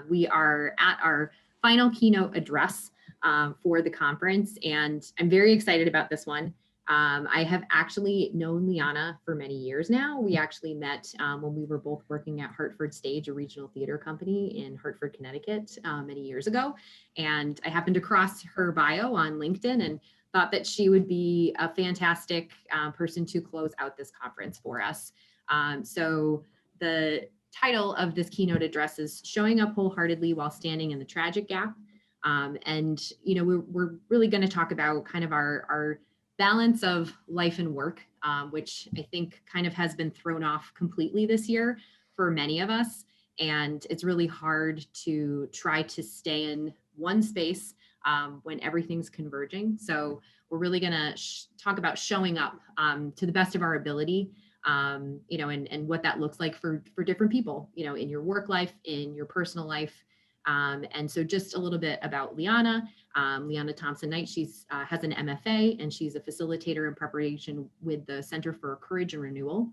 We are at our final keynote address for the conference, and I'm very excited about this one. I have actually known Liana for many years now. We actually met when we were both working at Hartford Stage, a regional theater company in Hartford, Connecticut, many years ago. And I happened to cross her bio on LinkedIn and thought that she would be a fantastic person to close out this conference for us. So the title of this keynote address is Showing Up Wholeheartedly While Standing in the Tragic Gap. And we're really going to talk about kind of our balance of life and work, which I think kind of has been thrown off completely this year for many of us. And it's really hard to try to stay in one space when everything's converging. So we're really going to talk about showing up to the best of our ability, and what that looks like for different people, in your work life, in your personal life. And so just a little bit about Liana. Liana Thompson Knight, she's has an MFA, and she's a facilitator in preparation with the Center for Courage and Renewal.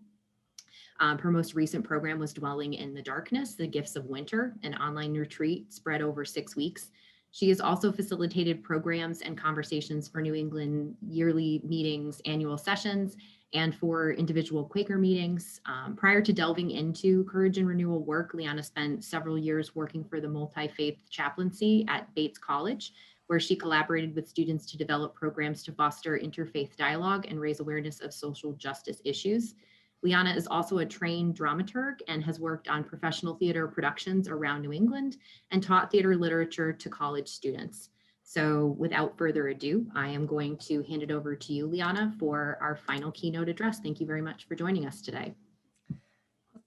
Her most recent program was Dwelling in the Darkness, The Gifts of Winter, an online retreat spread over 6 weeks. She has also facilitated programs and conversations for New England yearly meetings, annual sessions, and for individual Quaker meetings. Prior to delving into Courage and Renewal work, Liana spent several years working for the multi-faith chaplaincy at Bates College, where she collaborated with students to develop programs to foster interfaith dialogue and raise awareness of social justice issues. Liana is also a trained dramaturg and has worked on professional theater productions around New England and taught theater literature to college students. So without further ado, I am going to hand it over to you, Liana, for our final keynote address. Thank you very much for joining us today.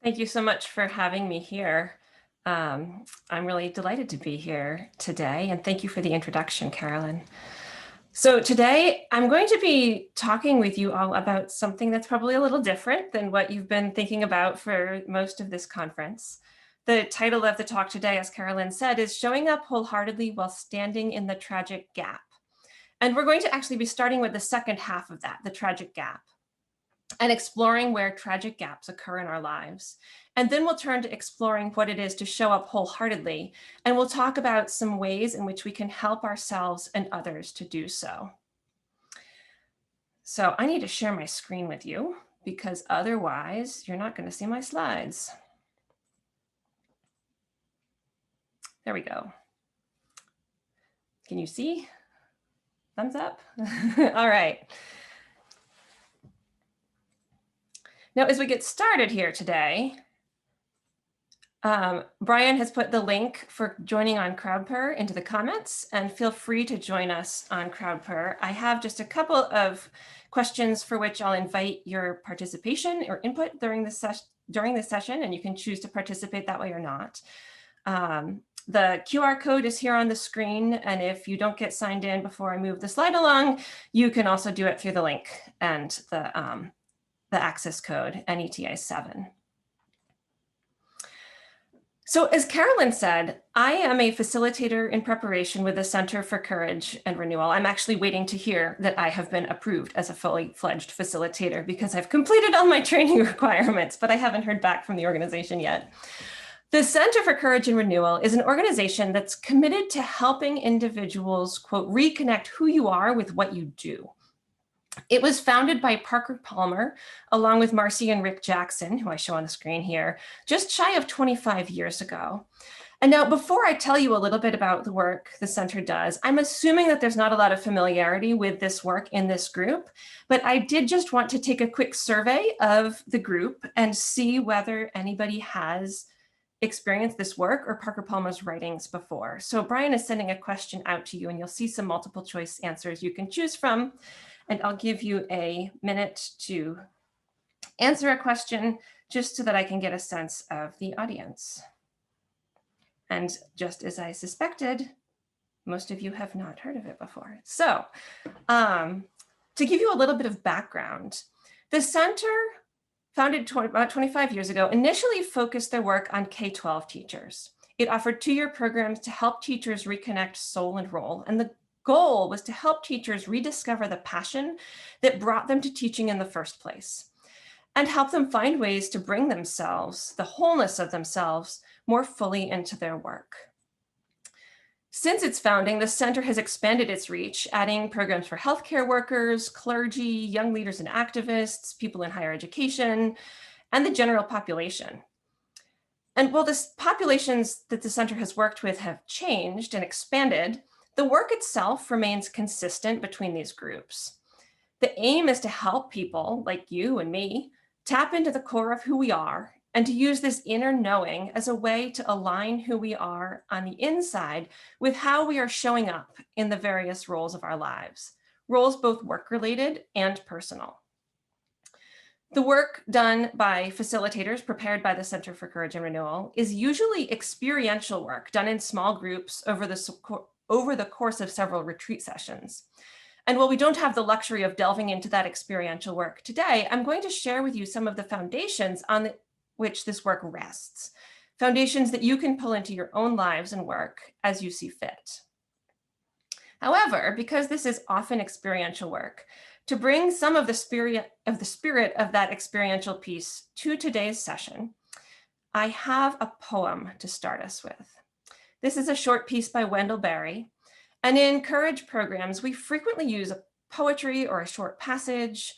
Thank you so much for having me here. I'm really delighted to be here today, and thank you for the introduction, Carolyn. So today I'm going to be talking with you all about something that's probably a little different than what you've been thinking about for most of this conference. The title of the talk today, as Carolyn said, is Showing Up Wholeheartedly While Standing in the Tragic Gap. And we're going to actually be starting with the second half of that, the tragic gap, and exploring where tragic gaps occur in our lives. And then we'll turn to exploring what it is to show up wholeheartedly. And we'll talk about some ways in which we can help ourselves and others to do so. So I need to share my screen with you because otherwise you're not going to see my slides. There we go. Can you see? Thumbs up? All right. Now, as we get started here today, Brian has put the link for joining on CrowdPur into the comments, and feel free to join us on CrowdPur. I have just a couple of questions for which I'll invite your participation or input during this session, and you can choose to participate that way or not. The QR code is here on the screen, and if you don't get signed in before I move the slide along, you can also do it through the link and the access code, NETA 7. So as Carolyn said, I am a facilitator in preparation with the Center for Courage and Renewal. I'm actually waiting to hear that I have been approved as a fully fledged facilitator because I've completed all my training requirements, but I haven't heard back from the organization yet. The Center for Courage and Renewal is an organization that's committed to helping individuals, quote, reconnect who you are with what you do. It was founded by Parker Palmer, along with Marcy and Rick Jackson, who I show on the screen here, just shy of 25 years ago. And now, before I tell you a little bit about the work the center does, I'm assuming that there's not a lot of familiarity with this work in this group, but I did just want to take a quick survey of the group and see whether anybody has experienced this work or Parker Palmer's writings before. So Brian is sending a question out to you, and you'll see some multiple choice answers you can choose from. And I'll give you a minute to answer a question just so that I can get a sense of the audience. And just as I suspected, most of you have not heard of it before. So to give you a little bit of background, the center, founded about 25 years ago, initially focused their work on K-12 teachers. It offered 2-year programs to help teachers reconnect soul and role. And the goal was to help teachers rediscover the passion that brought them to teaching in the first place. and help them find ways to bring themselves, the wholeness of themselves, more fully into their work. Since its founding, the center has expanded its reach, adding programs for healthcare workers, clergy, young leaders and activists, people in higher education, and the general population. And while the populations that the center has worked with have changed and expanded, the work itself remains consistent between these groups. The aim is to help people like you and me tap into the core of who we are and to use this inner knowing as a way to align who we are on the inside with how we are showing up in the various roles of our lives, roles both work-related and personal. The work done by facilitators prepared by the Center for Courage and Renewal is usually experiential work done in small groups over the course of several retreat sessions. And while we don't have the luxury of delving into that experiential work today, I'm going to share with you some of the foundations on which this work rests, foundations that you can pull into your own lives and work as you see fit. However, because this is often experiential work, to bring some of the spirit of that experiential piece to today's session, I have a poem to start us with. This is a short piece by Wendell Berry. And in Courage programs, we frequently use a poetry or a short passage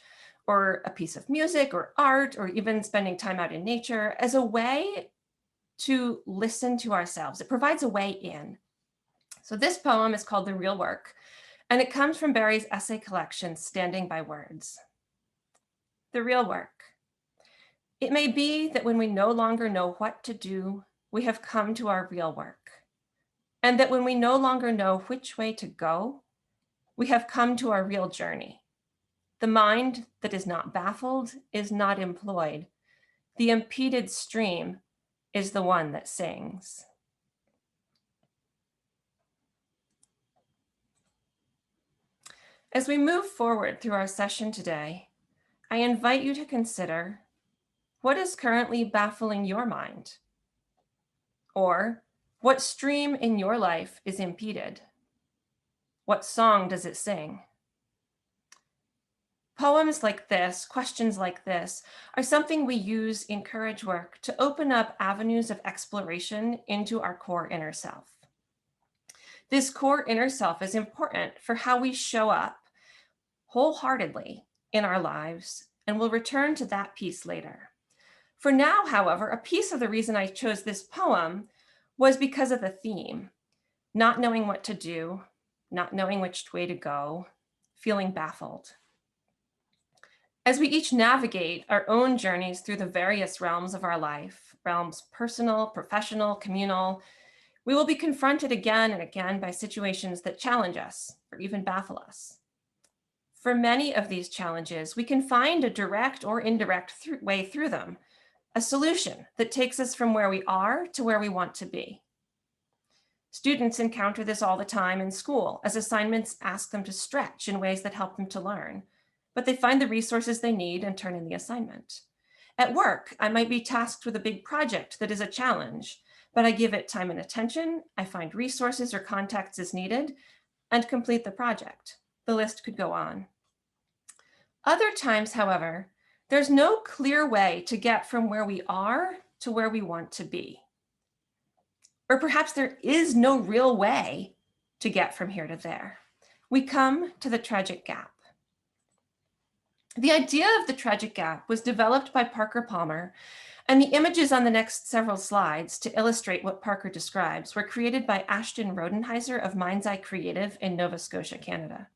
or a piece of music or art or even spending time out in nature as a way to listen to ourselves. It provides a way in. So this poem is called The Real Work, and it comes from Berry's essay collection, Standing by Words. The real work. It may be that when we no longer know what to do, we have come to our real work. And that when we no longer know which way to go, we have come to our real journey. The mind that is not baffled is not employed. The impeded stream is the one that sings. As we move forward through our session today, I invite you to consider what is currently baffling your mind, or what stream in your life is impeded? What song does it sing? Poems like this, questions like this, are something we use in Courage work to open up avenues of exploration into our core inner self. This core inner self is important for how we show up wholeheartedly in our lives, and we'll return to that piece later. For now, however, a piece of the reason I chose this poem was because of the theme, not knowing what to do, not knowing which way to go, feeling baffled. As we each navigate our own journeys through the various realms of our life, realms personal, professional, communal, we will be confronted again and again by situations that challenge us or even baffle us. For many of these challenges, we can find a direct or indirect way through them, a solution that takes us from where we are to where we want to be. Students encounter this all the time in school as assignments ask them to stretch in ways that help them to learn, but they find the resources they need and turn in the assignment. At work, I might be tasked with a big project that is a challenge, but I give it time and attention, I find resources or contacts as needed, and complete the project. The list could go on. Other times, however, there's no clear way to get from where we are to where we want to be. Or perhaps there is no real way to get from here to there. We come to the tragic gap. The idea of the tragic gap was developed by Parker Palmer, and the images on the next several slides to illustrate what Parker describes were created by Ashton Rodenheiser of Mind's Eye Creative in Nova Scotia, Canada.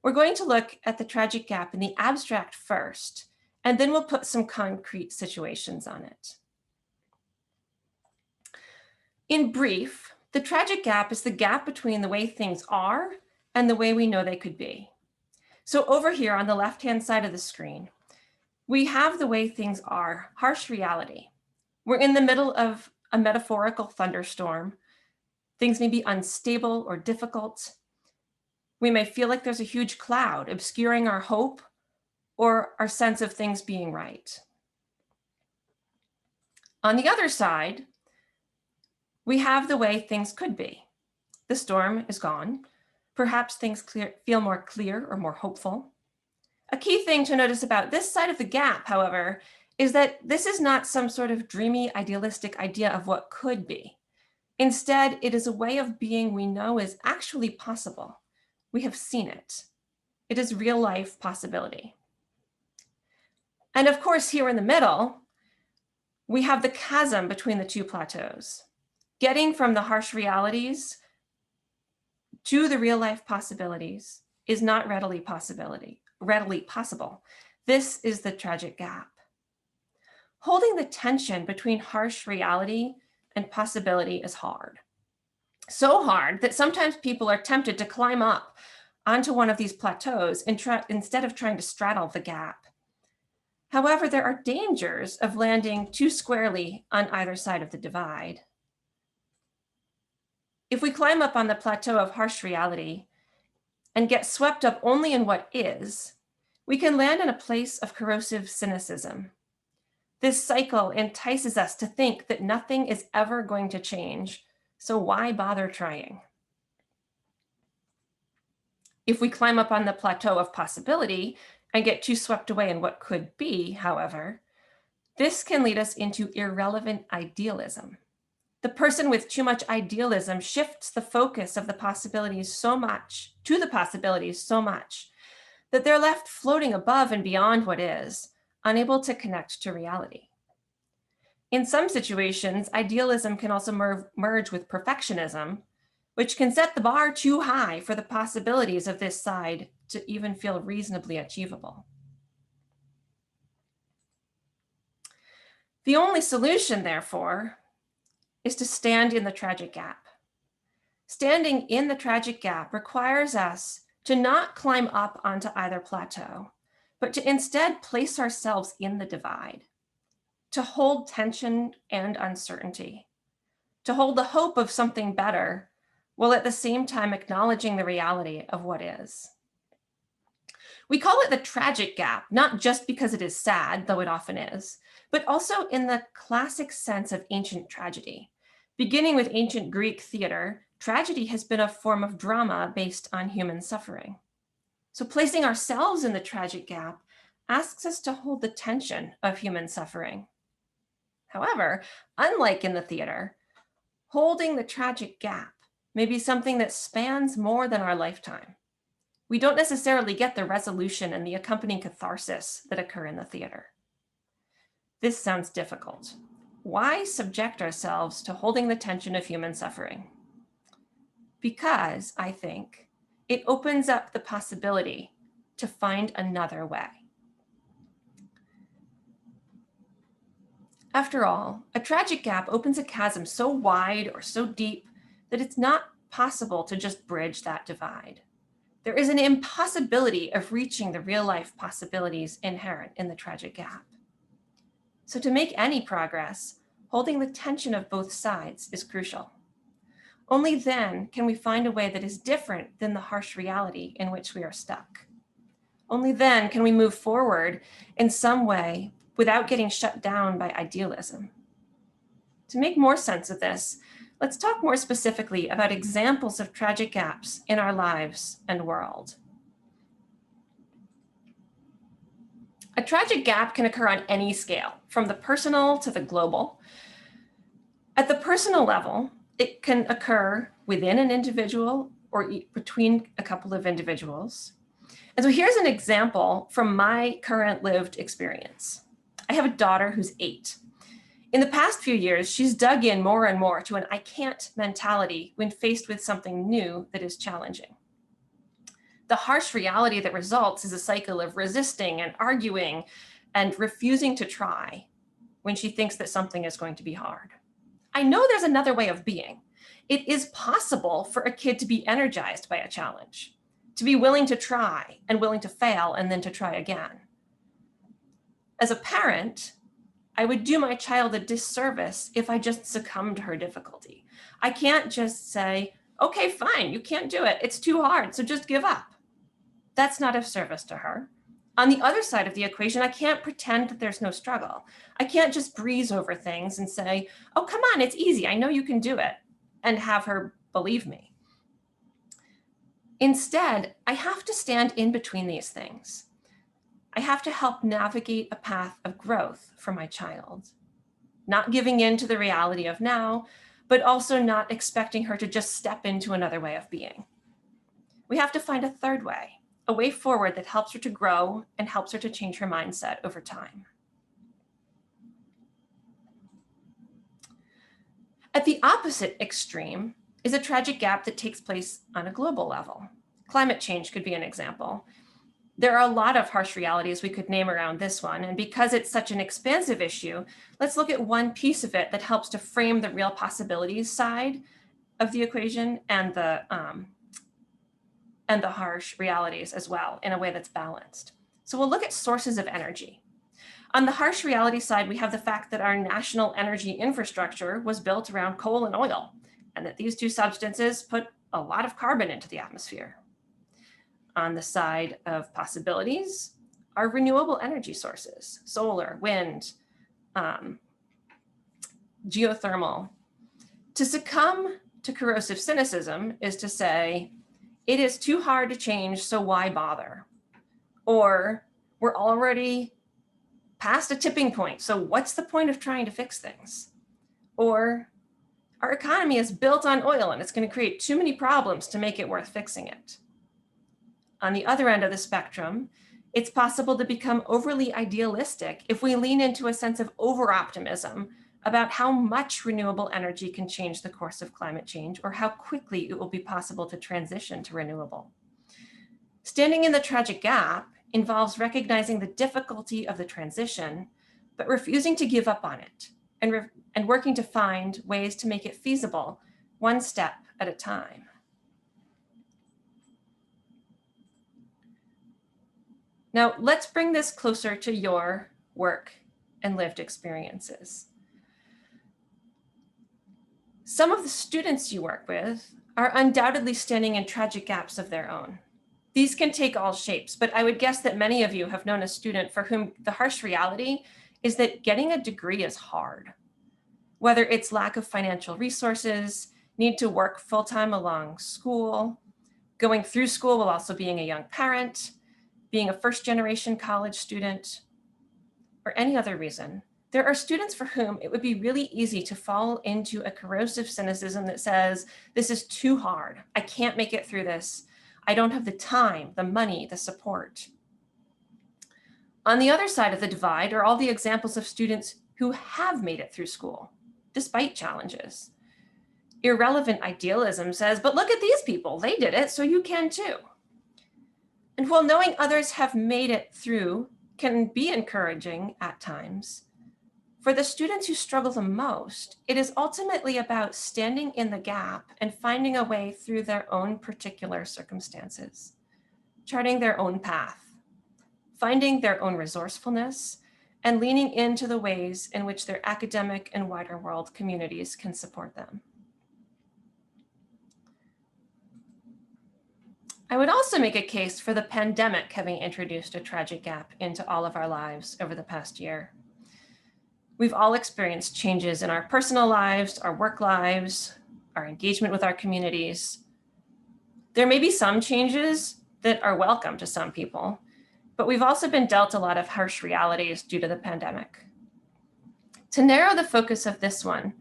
We're going to look at the tragic gap in the abstract first, and then we'll put some concrete situations on it. In brief, the tragic gap is the gap between the way things are and the way we know they could be. So over here on the left-hand side of the screen, we have the way things are, harsh reality. We're in the middle of a metaphorical thunderstorm. Things may be unstable or difficult. We may feel like there's a huge cloud obscuring our hope or our sense of things being right. On the other side, we have the way things could be. The storm is gone. Perhaps things feel more clear or more hopeful. A key thing to notice about this side of the gap, however, is that this is not some sort of dreamy, idealistic idea of what could be. Instead, it is a way of being we know is actually possible. We have seen it. It is real life possibility. And of course, here in the middle, we have the chasm between the two plateaus. Getting from the harsh realities to the real life possibilities is not readily possible. This is the tragic gap. Holding the tension between harsh reality and possibility is hard. So hard that sometimes people are tempted to climb up onto one of these plateaus instead of trying to straddle the gap. However, there are dangers of landing too squarely on either side of the divide. If we climb up on the plateau of harsh reality and get swept up only in what is, we can land in a place of corrosive cynicism. This cycle entices us to think that nothing is ever going to change, so why bother trying? If we climb up on the plateau of possibility and get too swept away in what could be, however, this can lead us into irrelevant idealism. The person with too much idealism shifts the focus of the possibilities so much that they're left floating above and beyond what is, unable to connect to reality. In some situations, idealism can also merge with perfectionism, which can set the bar too high for the possibilities of this side to even feel reasonably achievable. The only solution, therefore, is to stand in the tragic gap. Standing in the tragic gap requires us to not climb up onto either plateau, but to instead place ourselves in the divide, to hold tension and uncertainty, to hold the hope of something better, while at the same time acknowledging the reality of what is. We call it the tragic gap, not just because it is sad, though it often is, but also in the classic sense of ancient tragedy. Beginning with ancient Greek theater, tragedy has been a form of drama based on human suffering. So placing ourselves in the tragic gap asks us to hold the tension of human suffering. However, unlike in the theater, holding the tragic gap may be something that spans more than our lifetime. We don't necessarily get the resolution and the accompanying catharsis that occur in the theater. This sounds difficult. Why subject ourselves to holding the tension of human suffering? Because, I think, it opens up the possibility to find another way. After all, a tragic gap opens a chasm so wide or so deep that it's not possible to just bridge that divide. There is an impossibility of reaching the real-life possibilities inherent in the tragic gap. So to make any progress, holding the tension of both sides is crucial. Only then can we find a way that is different than the harsh reality in which we are stuck. Only then can we move forward in some way without getting shut down by idealism. To make more sense of this, let's talk more specifically about examples of tragic gaps in our lives and world. A tragic gap can occur on any scale, from the personal to the global. At the personal level, it can occur within an individual or between a couple of individuals. And so here's an example from my current lived experience. I have a daughter who's 8. In the past few years, she's dug in more and more to an I can't mentality when faced with something new that is challenging. The harsh reality that results is a cycle of resisting and arguing and refusing to try when she thinks that something is going to be hard. I know there's another way of being. It is possible for a kid to be energized by a challenge, to be willing to try and willing to fail and then to try again. As a parent, I would do my child a disservice if I just succumbed to her difficulty. I can't just say, okay, fine, you can't do it. It's too hard, so just give up. That's not of service to her. On the other side of the equation, I can't pretend that there's no struggle. I can't just breeze over things and say, oh, come on, it's easy. I know you can do it, and have her believe me. Instead, I have to stand in between these things. I have to help navigate a path of growth for my child, not giving in to the reality of now, but also not expecting her to just step into another way of being. We have to find a third way, a way forward that helps her to grow and helps her to change her mindset over time. At the opposite extreme is a tragic gap that takes place on a global level. Climate change could be an example. There are a lot of harsh realities we could name around this one, and because it's such an expansive issue, let's look at one piece of it that helps to frame the real possibilities side of the equation and the harsh realities as well in a way that's balanced. So we'll look at sources of energy. On the harsh reality side, we have the fact that our national energy infrastructure was built around coal and oil, and that these two substances put a lot of carbon into the atmosphere. On the side of possibilities are renewable energy sources, solar, wind, geothermal. To succumb to corrosive cynicism is to say, it is too hard to change, so why bother? Or we're already past a tipping point, so what's the point of trying to fix things? Or our economy is built on oil and it's going to create too many problems to make it worth fixing it. On the other end of the spectrum, it's possible to become overly idealistic if we lean into a sense of over-optimism about how much renewable energy can change the course of climate change or how quickly it will be possible to transition to renewable. Standing in the tragic gap involves recognizing the difficulty of the transition, but refusing to give up on it and working to find ways to make it feasible, one step at a time. Now, let's bring this closer to your work and lived experiences. Some of the students you work with are undoubtedly standing in tragic gaps of their own. These can take all shapes, but I would guess that many of you have known a student for whom the harsh reality is that getting a degree is hard. Whether it's lack of financial resources, need to work full-time along school, going through school while also being a young parent, being a first-generation college student, or any other reason, there are students for whom it would be really easy to fall into a corrosive cynicism that says, this is too hard. I can't make it through this. I don't have the time, the money, the support. On the other side of the divide are all the examples of students who have made it through school, despite challenges. Irrelevant idealism says, but look at these people, they did it, so you can too. And while knowing others have made it through can be encouraging at times, for the students who struggle the most, it is ultimately about standing in the gap and finding a way through their own particular circumstances, charting their own path, finding their own resourcefulness, and leaning into the ways in which their academic and wider world communities can support them. I would also make a case for the pandemic having introduced a tragic gap into all of our lives over the past year. We've all experienced changes in our personal lives, our work lives, our engagement with our communities. There may be some changes that are welcome to some people, but we've also been dealt a lot of harsh realities due to the pandemic. To narrow the focus of this one,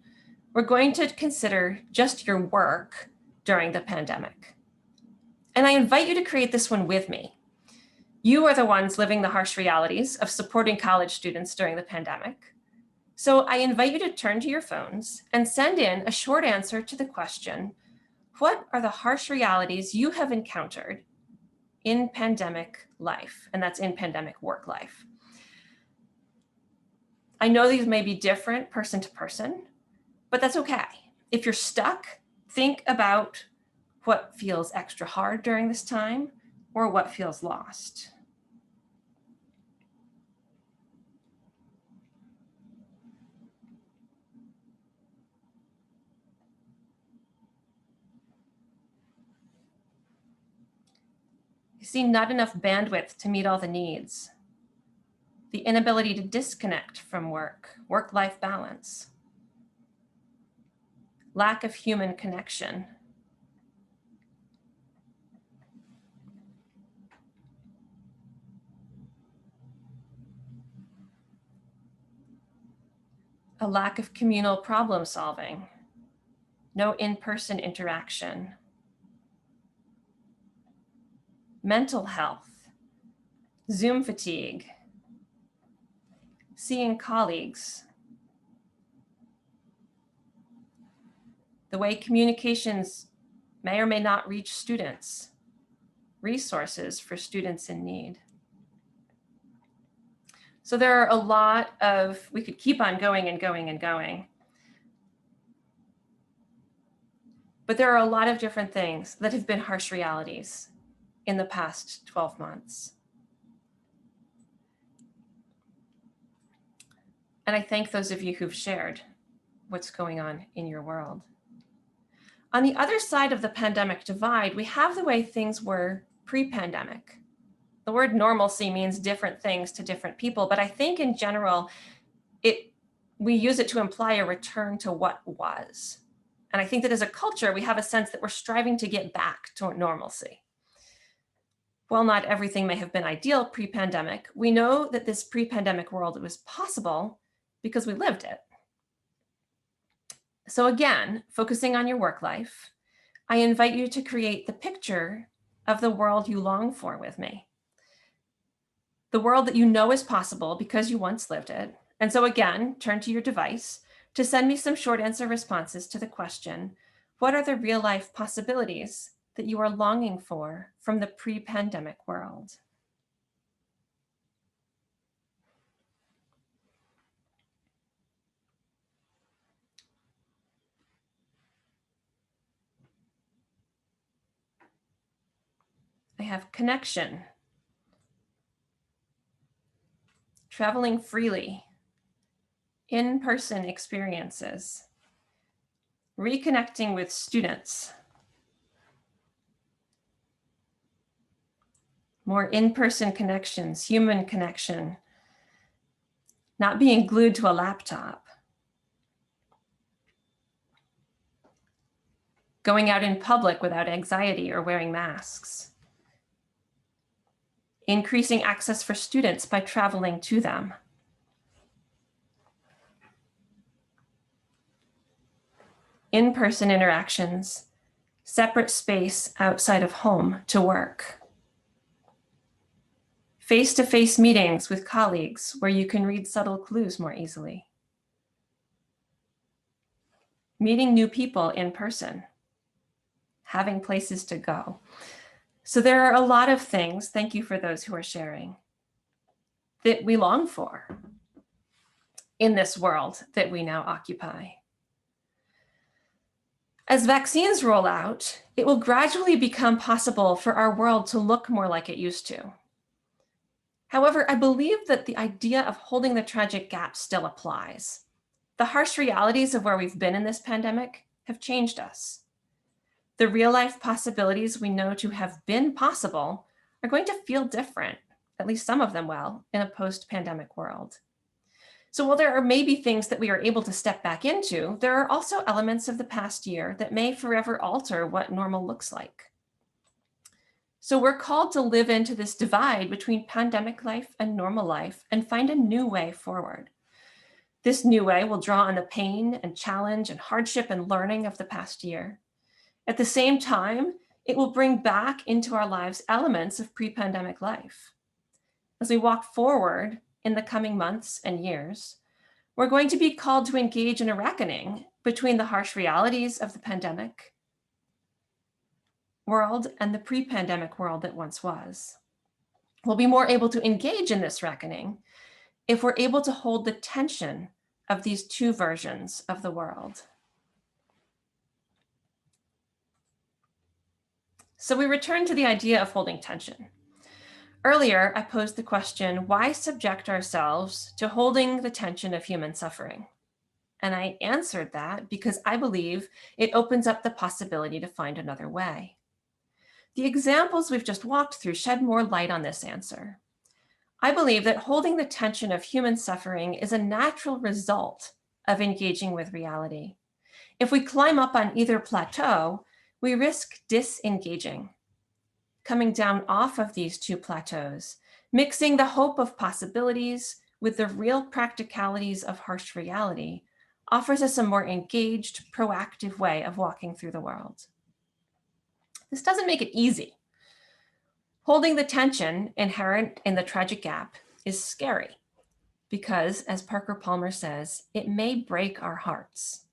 we're going to consider just your work during the pandemic. And I invite you to create this one with me. You are the ones living the harsh realities of supporting college students during the pandemic. So I invite you to turn to your phones and send in a short answer to the question, what are the harsh realities you have encountered in pandemic life? And that's in pandemic work life. I know these may be different person to person, but that's okay. If you're stuck, think about what feels extra hard during this time or what feels lost. You see, not enough bandwidth to meet all the needs. The inability to disconnect from work, work-life balance. Lack of human connection. a lack of communal problem solving, no in-person interaction, mental health, Zoom fatigue, seeing colleagues, the way communications may or may not reach students, resources for students in need. So there are a lot of, we could keep on going and going and going. But there are a lot of different things that have been harsh realities in the past 12 months. And I thank those of you who've shared what's going on in your world. On the other side of the pandemic divide, we have the way things were pre-pandemic. The word normalcy means different things to different people, but I think in general, we use it to imply a return to what was. And I think that as a culture, we have a sense that we're striving to get back to normalcy. While not everything may have been ideal pre-pandemic, we know that this pre-pandemic world was possible because we lived it. So again, focusing on your work life, I invite you to create the picture of the world you long for with me. The world that you know is possible because you once lived it. And so again, turn to your device to send me some short answer responses to the question, what are the real life possibilities that you are longing for from the pre-pandemic world? I have connection, traveling freely, in-person experiences, reconnecting with students, more in-person connections, human connection, not being glued to a laptop, going out in public without anxiety or wearing masks, increasing access for students by traveling to them, in-person interactions, separate space outside of home to work, face-to-face meetings with colleagues where you can read subtle clues more easily, meeting new people in person, having places to go. So there are a lot of things, thank you for those who are sharing, that we long for in this world that we now occupy. As vaccines roll out, it will gradually become possible for our world to look more like it used to. However, I believe that the idea of holding the tragic gap still applies. The harsh realities of where we've been in this pandemic have changed us. The real life possibilities we know to have been possible are going to feel different, at least some of them will, in a post-pandemic world. So while there are maybe things that we are able to step back into, there are also elements of the past year that may forever alter what normal looks like. So we're called to live into this divide between pandemic life and normal life and find a new way forward. This new way will draw on the pain and challenge and hardship and learning of the past year. At the same time, it will bring back into our lives elements of pre-pandemic life. As we walk forward in the coming months and years, we're going to be called to engage in a reckoning between the harsh realities of the pandemic world and the pre-pandemic world that once was. We'll be more able to engage in this reckoning if we're able to hold the tension of these two versions of the world. So we return to the idea of holding tension. Earlier, I posed the question, why subject ourselves to holding the tension of human suffering? And I answered that because I believe it opens up the possibility to find another way. The examples we've just walked through shed more light on this answer. I believe that holding the tension of human suffering is a natural result of engaging with reality. If we climb up on either plateau, we risk disengaging, coming down off of these two plateaus, mixing the hope of possibilities with the real practicalities of harsh reality, offers us a more engaged, proactive way of walking through the world. This doesn't make it easy. Holding the tension inherent in the tragic gap is scary because, as Parker Palmer says, it may break our hearts.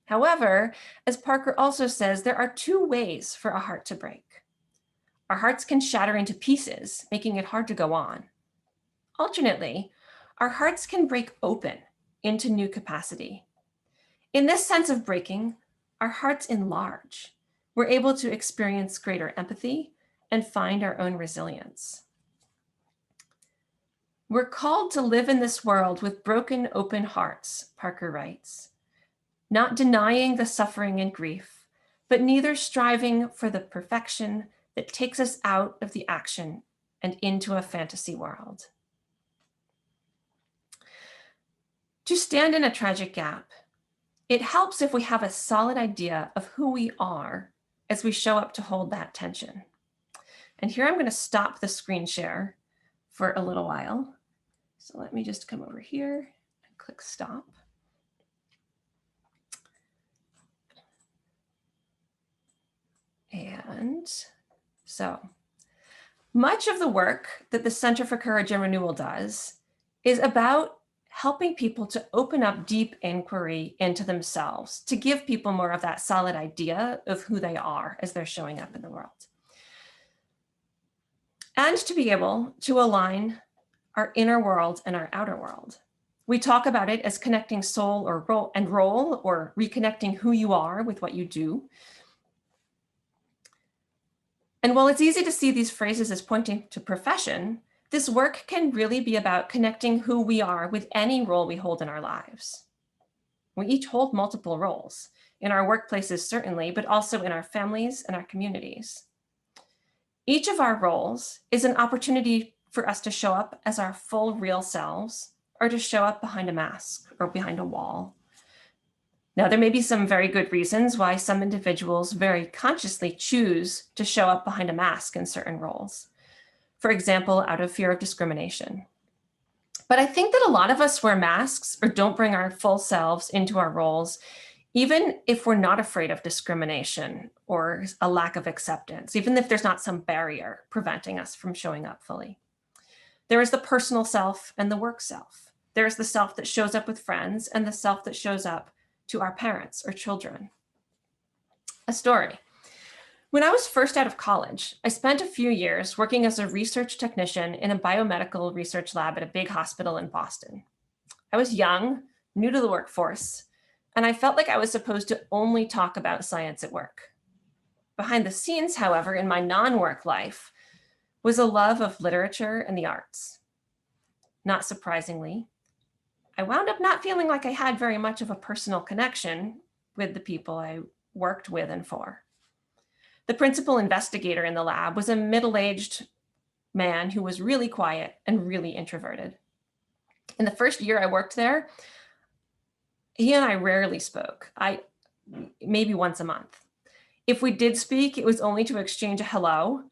However, as Parker also says, there are two ways for a heart to break. Our hearts can shatter into pieces, making it hard to go on. Alternately, our hearts can break open into new capacity. In this sense of breaking, our hearts enlarge. We're able to experience greater empathy and find our own resilience. We're called to live in this world with broken, open hearts, Parker writes, not denying the suffering and grief, but neither striving for the perfection that takes us out of the action and into a fantasy world. To stand in a tragic gap, it helps if we have a solid idea of who we are as we show up to hold that tension. And here I'm going to stop the screen share for a little while. So let me just come over here and click stop. And so much of the work that the Center for Courage and Renewal does is about helping people to open up deep inquiry into themselves, to give people more of that solid idea of who they are as they're showing up in the world. And to be able to align our inner world and our outer world. We talk about it as connecting soul or role, or reconnecting who you are with what you do. And while it's easy to see these phrases as pointing to profession, this work can really be about connecting who we are with any role we hold in our lives. We each hold multiple roles, in our workplaces certainly, but also in our families and our communities. Each of our roles is an opportunity for us to show up as our full real selves, or to show up behind a mask or behind a wall. Now, there may be some very good reasons why some individuals very consciously choose to show up behind a mask in certain roles. For example, out of fear of discrimination. But I think that a lot of us wear masks or don't bring our full selves into our roles, even if we're not afraid of discrimination or a lack of acceptance, even if there's not some barrier preventing us from showing up fully. There is the personal self and the work self. There's the self that shows up with friends and the self that shows up to our parents or children. A story. When I was first out of college, I spent a few years working as a research technician in a biomedical research lab at a big hospital in Boston. I was young, new to the workforce, and I felt like I was supposed to only talk about science at work. Behind the scenes, however, in my non-work life, was a love of literature and the arts. Not surprisingly, I wound up not feeling like I had very much of a personal connection with the people I worked with and for. The principal investigator in the lab was a middle-aged man who was really quiet and really introverted. In the first year I worked there, he and I rarely spoke, maybe once a month. If we did speak, it was only to exchange a hello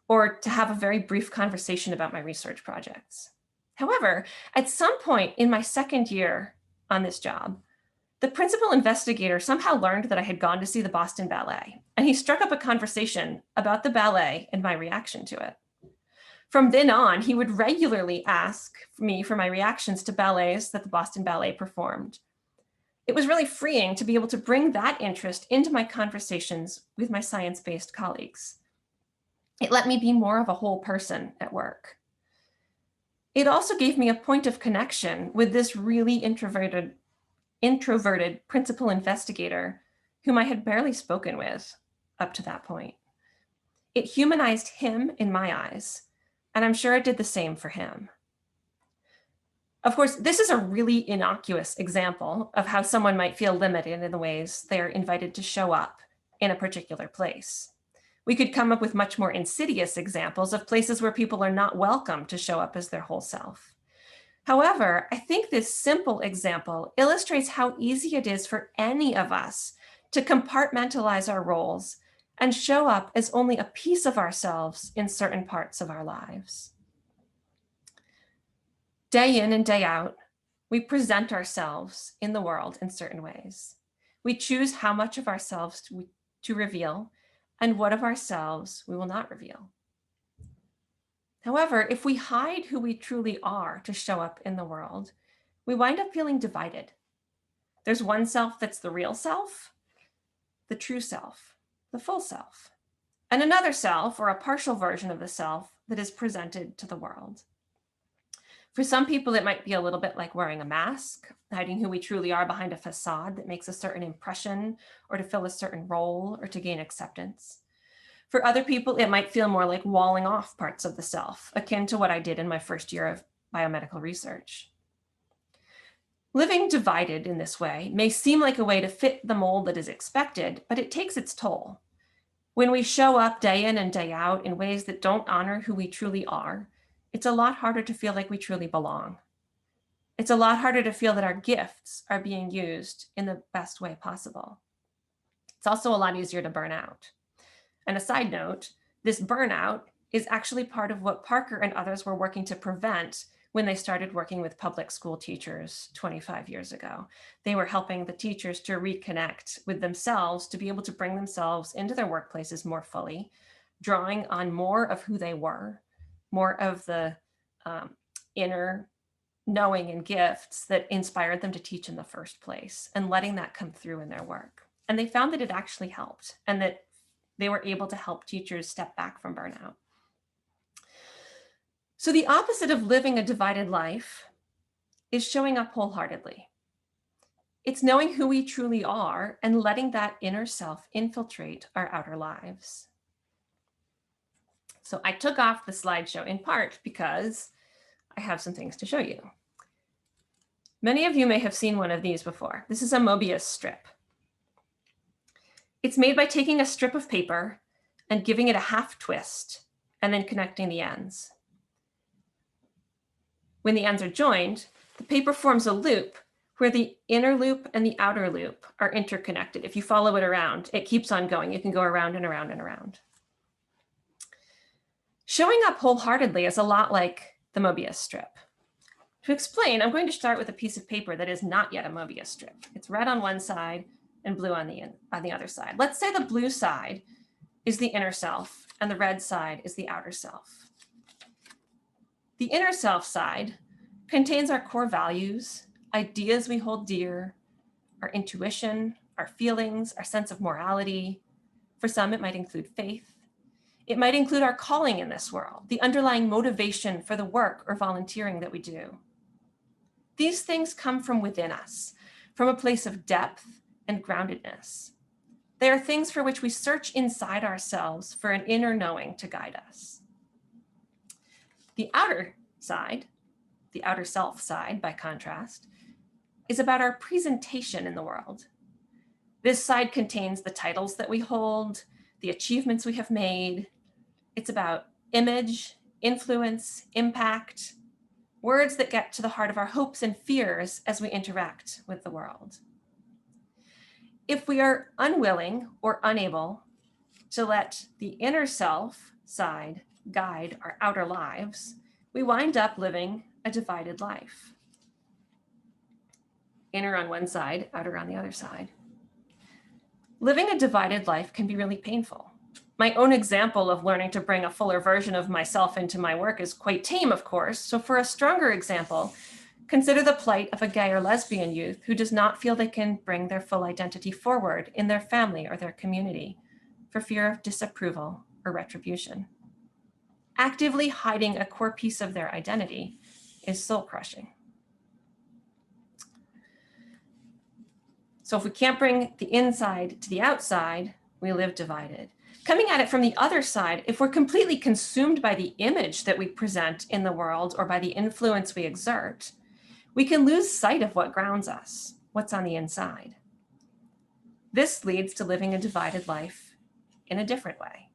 or to have a very brief conversation about my research projects. However, at some point in my second year on this job, the principal investigator somehow learned that I had gone to see the Boston Ballet, and he struck up a conversation about the ballet and my reaction to it. From then on, he would regularly ask me for my reactions to ballets that the Boston Ballet performed. It was really freeing to be able to bring that interest into my conversations with my science-based colleagues. It let me be more of a whole person at work. It also gave me a point of connection with this really introverted principal investigator whom I had barely spoken with up to that point. It humanized him in my eyes, and I'm sure it did the same for him. Of course, this is a really innocuous example of how someone might feel limited in the ways they are invited to show up in a particular place. We could come up with much more insidious examples of places where people are not welcome to show up as their whole self. However, I think this simple example illustrates how easy it is for any of us to compartmentalize our roles and show up as only a piece of ourselves in certain parts of our lives. Day in and day out, We present ourselves in the world in certain ways. We choose how much of ourselves to reveal and what of ourselves we will not reveal. However, if we hide who we truly are to show up in the world, we wind up feeling divided. There's one self that's the real self, the true self, the full self, and another self or a partial version of the self that is presented to the world. For some people, it might be a little bit like wearing a mask, hiding who we truly are behind a facade that makes a certain impression or to fill a certain role or to gain acceptance. For other people, it might feel more like walling off parts of the self, akin to what I did in my first year of biomedical research. Living divided in this way may seem like a way to fit the mold that is expected, but it takes its toll. When we show up day in and day out in ways that don't honor who we truly are, it's a lot harder to feel like we truly belong. It's a lot harder to feel that our gifts are being used in the best way possible. It's also a lot easier to burn out. And a side note, this burnout is actually part of what Parker and others were working to prevent when they started working with public school teachers 25 years ago. They were helping the teachers to reconnect with themselves, to be able to bring themselves into their workplaces more fully, drawing on more of who they were, more of the inner knowing and gifts that inspired them to teach in the first place, and letting that come through in their work. And they found that it actually helped, and that they were able to help teachers step back from burnout. So the opposite of living a divided life is showing up wholeheartedly. It's knowing who we truly are and letting that inner self infiltrate our outer lives. So I took off the slideshow in part because I have some things to show you. Many of you may have seen one of these before. This is a Mobius strip. It's made by taking a strip of paper and giving it a half twist and then connecting the ends. When the ends are joined, the paper forms a loop where the inner loop and the outer loop are interconnected. If you follow it around, it keeps on going. You can go around and around and around. Showing up wholeheartedly is a lot like the Mobius strip. To explain, I'm going to start with a piece of paper that is not yet a Mobius strip. It's red on one side and blue on the other side. Let's say the blue side is the inner self and the red side is the outer self. The inner self side contains our core values, ideas we hold dear, our intuition, our feelings, our sense of morality. For some, it might include faith. It might include our calling in this world, the underlying motivation for the work or volunteering that we do. These things come from within us, from a place of depth and groundedness. They are things for which we search inside ourselves for an inner knowing to guide us. The outer side, the outer self side, by contrast, is about our presentation in the world. This side contains the titles that we hold, the achievements we have made. It's about image, influence, impact, words that get to the heart of our hopes and fears as we interact with the world. If we are unwilling or unable to let the inner self side guide our outer lives, we wind up living a divided life. Inner on one side, outer on the other side. Living a divided life can be really painful. My own example of learning to bring a fuller version of myself into my work is quite tame, of course. So for a stronger example, consider the plight of a gay or lesbian youth who does not feel they can bring their full identity forward in their family or their community for fear of disapproval or retribution. Actively hiding a core piece of their identity is soul-crushing. So if we can't bring the inside to the outside, we live divided. Coming at it from the other side, if we're completely consumed by the image that we present in the world or by the influence we exert, we can lose sight of what grounds us, what's on the inside. This leads to living a divided life in a different way.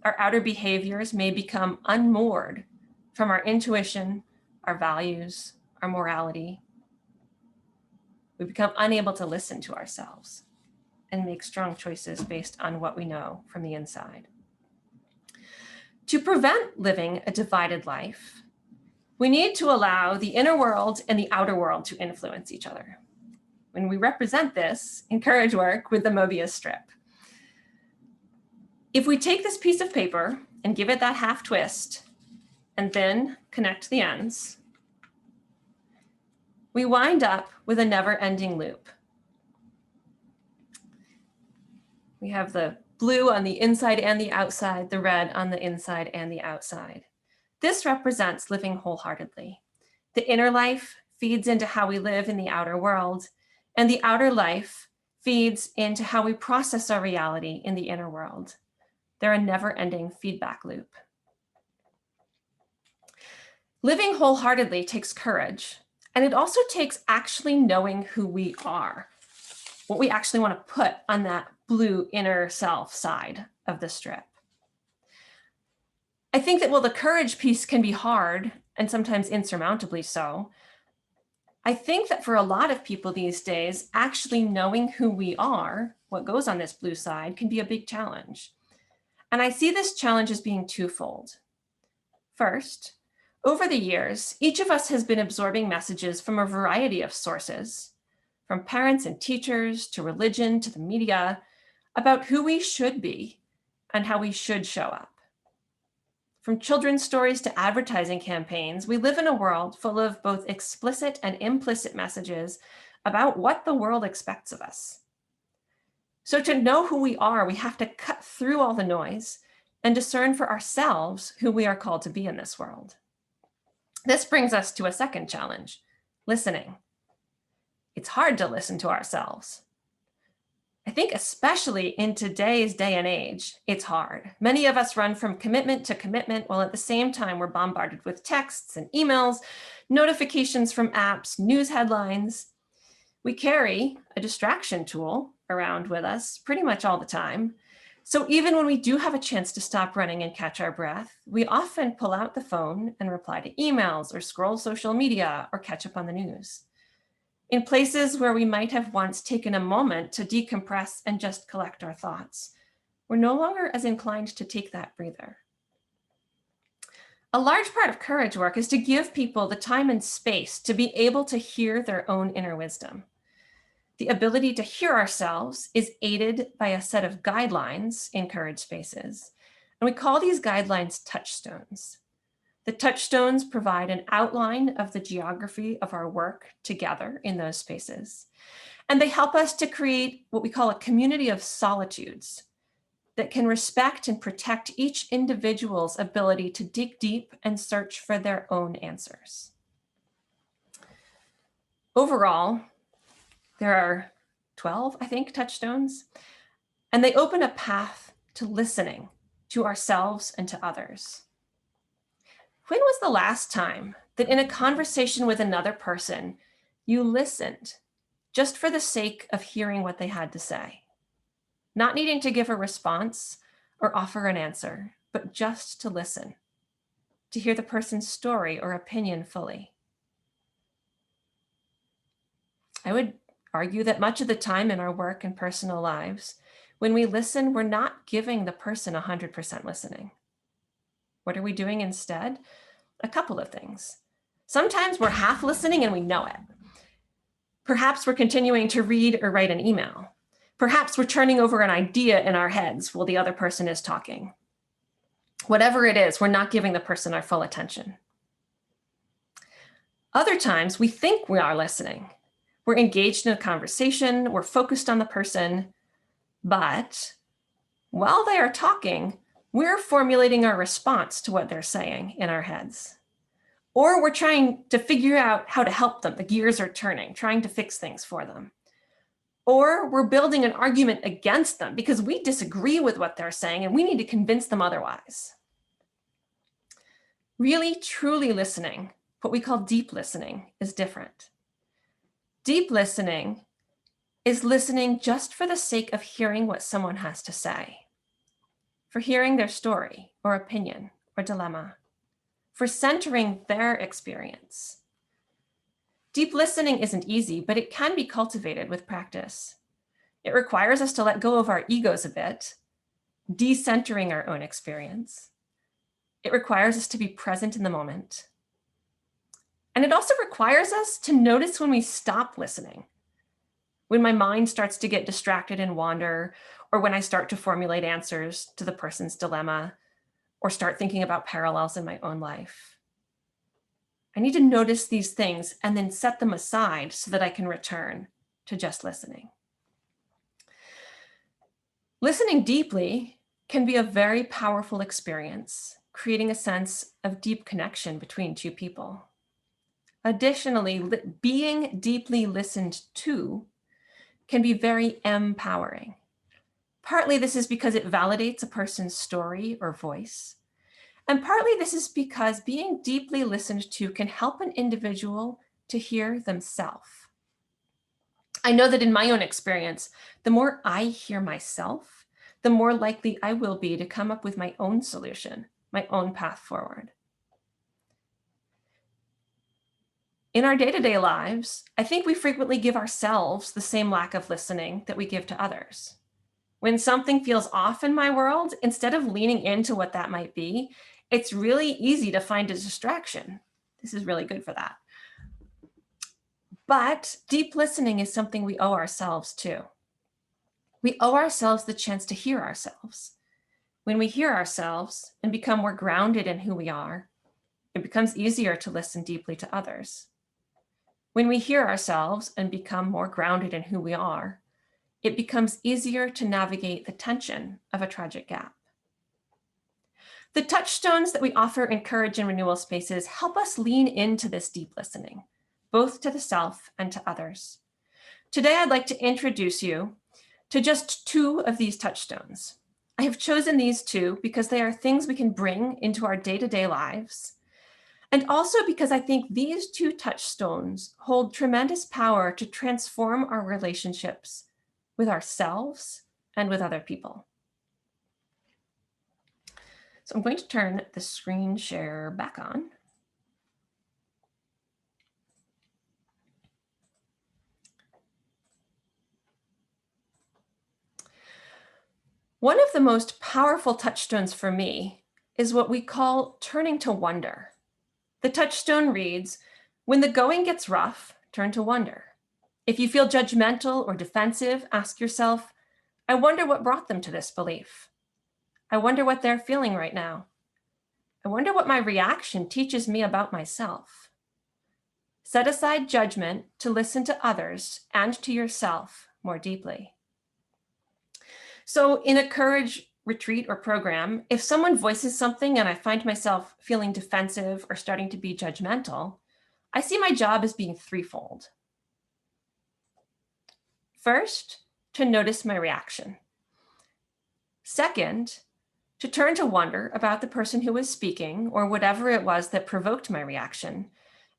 Our outer behaviors may become unmoored from our intuition, our values, our morality. We become unable to listen to ourselves and make strong choices based on what we know from the inside. To prevent living a divided life, We need to allow the inner world and the outer world to influence each other. When we represent this in courage work with the Mobius strip. If we take this piece of paper and give it that half twist and then connect the ends, we wind up with a never-ending loop. We have the blue on the inside and the outside, the red on the inside and the outside. This represents living wholeheartedly. The inner life feeds into how we live in the outer world, and the outer life feeds into how we process our reality in the inner world. They're a never-ending feedback loop. Living wholeheartedly takes courage, and it also takes actually knowing who we are, what we actually want to put on that blue inner self side of the strip. I think that while the courage piece can be hard and sometimes insurmountably so, I think that for a lot of people these days, actually knowing who we are, what goes on this blue side, can be a big challenge. And I see this challenge as being twofold. First, over the years, each of us has been absorbing messages from a variety of sources, from parents and teachers to religion to the media, about who we should be and how we should show up. From children's stories to advertising campaigns, we live in a world full of both explicit and implicit messages about what the world expects of us. So to know who we are, we have to cut through all the noise and discern for ourselves who we are called to be in this world. This brings us to a second challenge, listening. It's hard to listen to ourselves. I think especially in today's day and age, it's hard. Many of us run from commitment to commitment while at the same time we're bombarded with texts and emails, notifications from apps, news headlines. We carry a distraction tool around with us pretty much all the time. So even when we do have a chance to stop running and catch our breath, we often pull out the phone and reply to emails or scroll social media or catch up on the news. In places where we might have once taken a moment to decompress and just collect our thoughts, we're no longer as inclined to take that breather. A large part of courage work is to give people the time and space to be able to hear their own inner wisdom. The ability to hear ourselves is aided by a set of guidelines in courage spaces, and we call these guidelines touchstones. The touchstones provide an outline of the geography of our work together in those spaces, and they help us to create what we call a community of solitudes that can respect and protect each individual's ability to dig deep and search for their own answers. Overall, there are 12, I think, touchstones, and they open a path to listening to ourselves and to others. When was the last time that in a conversation with another person, you listened just for the sake of hearing what they had to say? Not needing to give a response or offer an answer, but just to listen, to hear the person's story or opinion fully. I would argue that much of the time in our work and personal lives, when we listen, we're not giving the person 100% listening. What are we doing instead? A couple of things. Sometimes we're half listening and we know it. Perhaps we're continuing to read or write an email. Perhaps we're turning over an idea in our heads while the other person is talking. Whatever it is, we're not giving the person our full attention. Other times we think we are listening. We're engaged in a conversation, we're focused on the person, but while they are talking, we're formulating our response to what they're saying in our heads. Or we're trying to figure out how to help them. The gears are turning, trying to fix things for them. Or we're building an argument against them because we disagree with what they're saying and we need to convince them otherwise. Really, truly listening, what we call deep listening, is different. Deep listening is listening just for the sake of hearing what someone has to say, for hearing their story or opinion or dilemma, for centering their experience. Deep listening isn't easy, but it can be cultivated with practice. It requires us to let go of our egos a bit, decentering our own experience. It requires us to be present in the moment. And it also requires us to notice when we stop listening, when my mind starts to get distracted and wander, or when I start to formulate answers to the person's dilemma, or start thinking about parallels in my own life. I need to notice these things and then set them aside so that I can return to just listening. Listening deeply can be a very powerful experience, creating a sense of deep connection between two people. Additionally, being deeply listened to can be very empowering. Partly this is because it validates a person's story or voice. And partly this is because being deeply listened to can help an individual to hear themselves. I know that in my own experience, the more I hear myself, the more likely I will be to come up with my own solution, my own path forward. In our day-to-day lives, I think we frequently give ourselves the same lack of listening that we give to others. When something feels off in my world, instead of leaning into what that might be, it's really easy to find a distraction. This is really good for that. But deep listening is something we owe ourselves too. We owe ourselves the chance to hear ourselves. When we hear ourselves and become more grounded in who we are, it becomes easier to listen deeply to others. When we hear ourselves and become more grounded in who we are, it becomes easier to navigate the tension of a tragic gap. The touchstones that we offer in Courage and Renewal spaces help us lean into this deep listening, both to the self and to others. Today, I'd like to introduce you to just two of these touchstones. I have chosen these two because they are things we can bring into our day-to-day lives, and also because I think these two touchstones hold tremendous power to transform our relationships with ourselves and with other people. So I'm going to turn the screen share back on. One of the most powerful touchstones for me is what we call turning to wonder. The touchstone reads, when the going gets rough, turn to wonder. If you feel judgmental or defensive, ask yourself, I wonder what brought them to this belief. I wonder what they're feeling right now. I wonder what my reaction teaches me about myself. Set aside judgment to listen to others and to yourself more deeply. So in a courage retreat or program, if someone voices something and I find myself feeling defensive or starting to be judgmental, I see my job as being threefold. First, to notice my reaction. Second, to turn to wonder about the person who was speaking or whatever it was that provoked my reaction.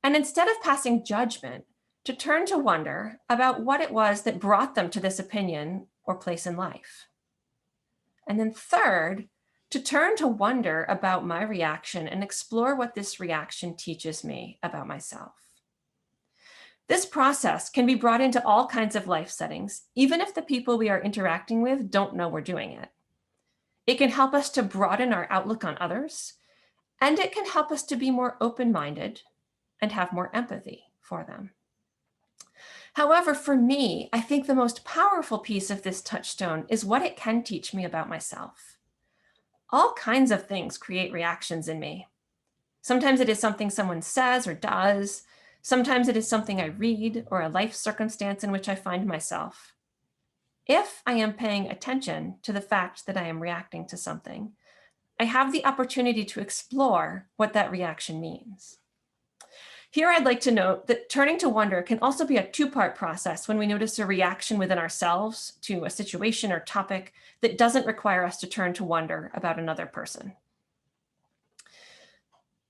And instead of passing judgment, to turn to wonder about what it was that brought them to this opinion or place in life. And then third, to turn to wonder about my reaction and explore what this reaction teaches me about myself. This process can be brought into all kinds of life settings, even if the people we are interacting with don't know we're doing it. It can help us to broaden our outlook on others, and it can help us to be more open-minded and have more empathy for them. However, for me, I think the most powerful piece of this touchstone is what it can teach me about myself. All kinds of things create reactions in me. Sometimes it is something someone says or does. Sometimes it is something I read or a life circumstance in which I find myself. If I am paying attention to the fact that I am reacting to something, I have the opportunity to explore what that reaction means. Here, I'd like to note that turning to wonder can also be a two-part process when we notice a reaction within ourselves to a situation or topic that doesn't require us to turn to wonder about another person.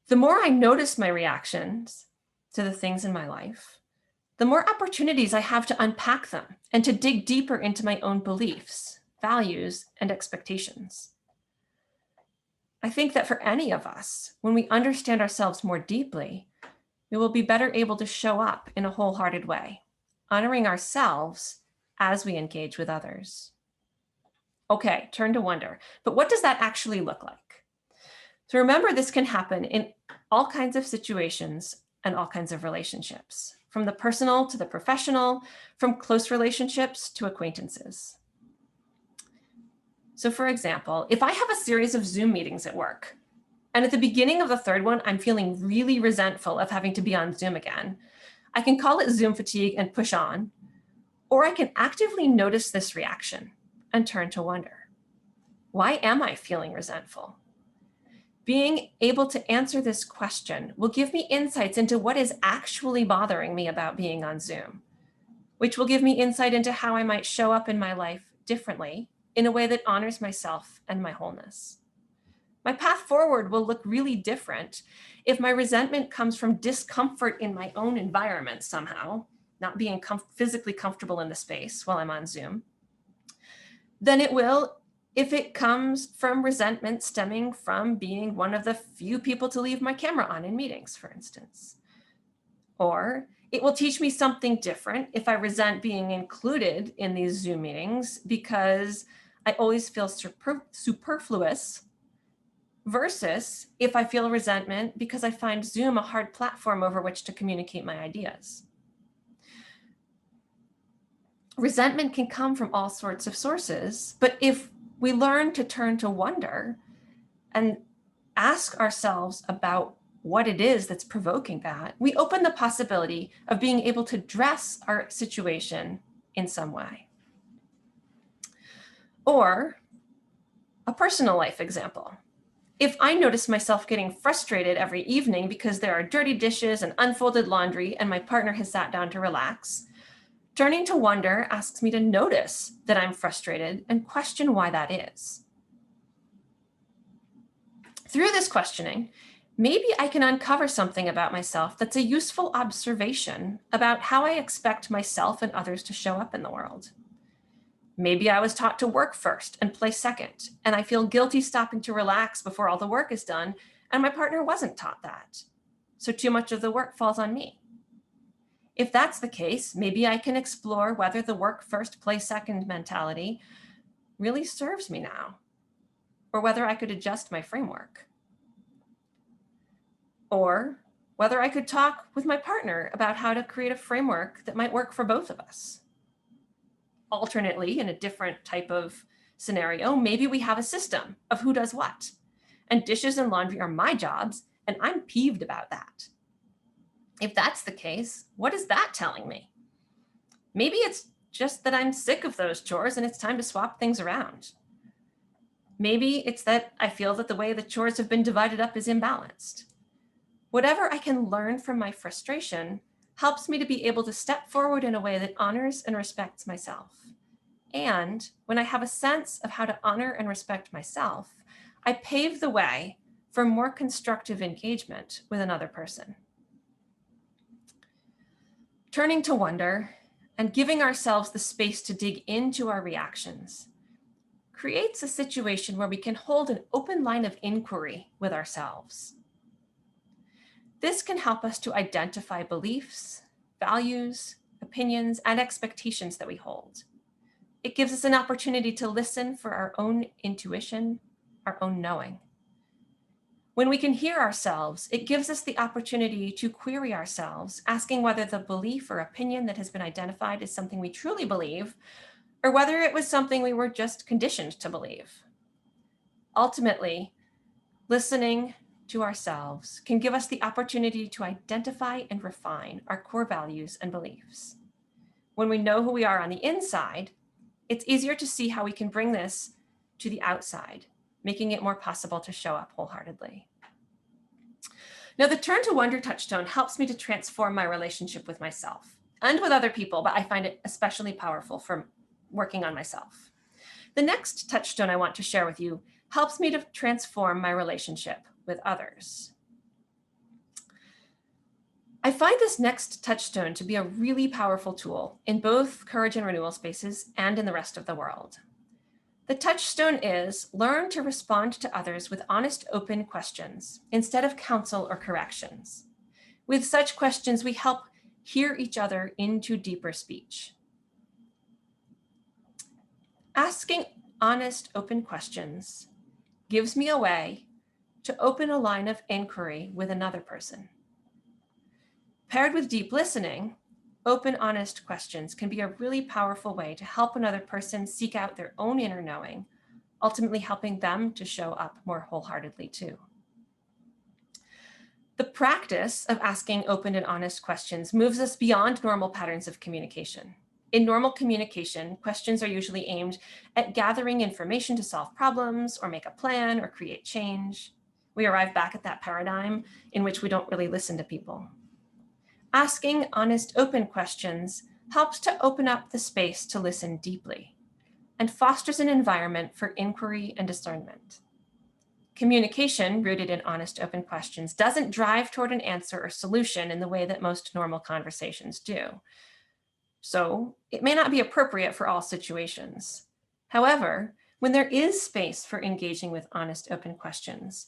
The more I notice my reactions to the things in my life, the more opportunities I have to unpack them and to dig deeper into my own beliefs, values, and expectations. I think that for any of us, when we understand ourselves more deeply, we will be better able to show up in a wholehearted way, honoring ourselves as we engage with others. Okay, turn to wonder, but what does that actually look like? So remember, this can happen in all kinds of situations and all kinds of relationships, from the personal to the professional, from close relationships to acquaintances. So for example, if I have a series of Zoom meetings at work, and at the beginning of the third one, I'm feeling really resentful of having to be on Zoom again, I can call it Zoom fatigue and push on, or I can actively notice this reaction and turn to wonder. Why am I feeling resentful? Being able to answer this question will give me insights into what is actually bothering me about being on Zoom, which will give me insight into how I might show up in my life differently in a way that honors myself and my wholeness. My path forward will look really different if my resentment comes from discomfort in my own environment somehow, not being physically comfortable in the space while I'm on Zoom, than it will if it comes from resentment stemming from being one of the few people to leave my camera on in meetings, for instance. Or it will teach me something different if I resent being included in these Zoom meetings because I always feel superfluous, versus if I feel resentment because I find Zoom a hard platform over which to communicate my ideas. Resentment can come from all sorts of sources, but if we learn to turn to wonder and ask ourselves about what it is that's provoking that, we open the possibility of being able to address our situation in some way. Or a personal life example. If I notice myself getting frustrated every evening because there are dirty dishes and unfolded laundry and my partner has sat down to relax, turning to wonder asks me to notice that I'm frustrated and question why that is. Through this questioning, maybe I can uncover something about myself that's a useful observation about how I expect myself and others to show up in the world. Maybe I was taught to work first and play second, and I feel guilty stopping to relax before all the work is done, and my partner wasn't taught that. So too much of the work falls on me. If that's the case, maybe I can explore whether the work first, play second mentality really serves me now, or whether I could adjust my framework. Or whether I could talk with my partner about how to create a framework that might work for both of us. Alternately, in a different type of scenario, maybe we have a system of who does what, and dishes and laundry are my jobs, and I'm peeved about that. If that's the case, what is that telling me? Maybe it's just that I'm sick of those chores and it's time to swap things around. Maybe it's that I feel that the way the chores have been divided up is imbalanced. Whatever I can learn from my frustration helps me to be able to step forward in a way that honors and respects myself. And when I have a sense of how to honor and respect myself, I pave the way for more constructive engagement with another person. Turning to wonder and giving ourselves the space to dig into our reactions creates a situation where we can hold an open line of inquiry with ourselves. This can help us to identify beliefs, values, opinions, and expectations that we hold. It gives us an opportunity to listen for our own intuition, our own knowing. When we can hear ourselves, it gives us the opportunity to query ourselves, asking whether the belief or opinion that has been identified is something we truly believe, or whether it was something we were just conditioned to believe. Ultimately, listening to ourselves can give us the opportunity to identify and refine our core values and beliefs. When we know who we are on the inside, it's easier to see how we can bring this to the outside, making it more possible to show up wholeheartedly. Now, the turn to wonder touchstone helps me to transform my relationship with myself and with other people, but I find it especially powerful for working on myself. The next touchstone I want to share with you helps me to transform my relationship with others. I find this next touchstone to be a really powerful tool in both Courage and Renewal spaces and in the rest of the world. The touchstone is learn to respond to others with honest, open questions instead of counsel or corrections. With such questions, we help hear each other into deeper speech. Asking honest, open questions gives me a way to open a line of inquiry with another person. Paired with deep listening, open, honest questions can be a really powerful way to help another person seek out their own inner knowing, ultimately helping them to show up more wholeheartedly too. The practice of asking open and honest questions moves us beyond normal patterns of communication. In normal communication, questions are usually aimed at gathering information to solve problems or make a plan or create change. We arrive back at that paradigm in which we don't really listen to people. Asking honest, open questions helps to open up the space to listen deeply and fosters an environment for inquiry and discernment. Communication rooted in honest, open questions doesn't drive toward an answer or solution in the way that most normal conversations do. So it may not be appropriate for all situations. However, when there is space for engaging with honest, open questions,